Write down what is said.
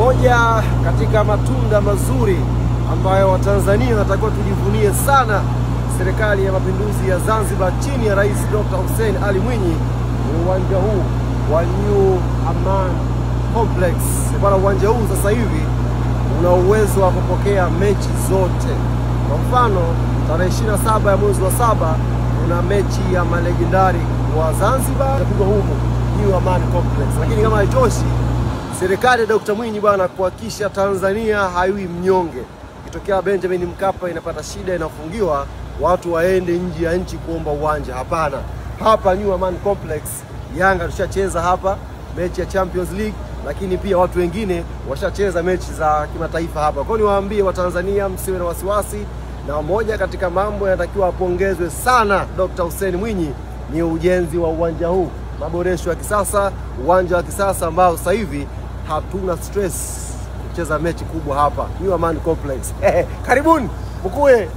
Moja katika matunda mazuri ambayo Watanzania watakuwa tujivunie sana Serikali ya Mapinduzi ya Zanzibar chini ya Rais Dr. Hussein Ali Mwinyi ni uwanja huu wa New Aman Complex. Bwana, uwanja huu sasa hivi una uwezo wa kupokea mechi zote. Kwa mfano, tarehe 27 ya mwezi wa 7 kuna mechi ya malegendari wa Zanzibar inapigwa huko New Aman Complex. Lakini kama haitoshi, serikali ya Dr. Mwinyi bwana kuhakikisha Tanzania haiwi mnyonge. Ikitokea Benjamin Mkapa inapata shida, inafungiwa, watu waende nje ya nchi kuomba uwanja. Hapana. Hapa New Aman Complex, Yanga tushacheza hapa mechi ya Champions League, lakini pia watu wengine washacheza mechi za kimataifa hapa. Kwa hiyo niwaambie Watanzania msiwe na wasiwasi, na moja katika mambo yanatakiwa apongezwe sana Dr. Hussein Mwinyi ni ujenzi wa uwanja huu. Maboresho ya kisasa, uwanja wa kisasa ambao sasa hivi hatuna stress kucheza mechi kubwa hapa New Aman Complex. Karibuni mkue.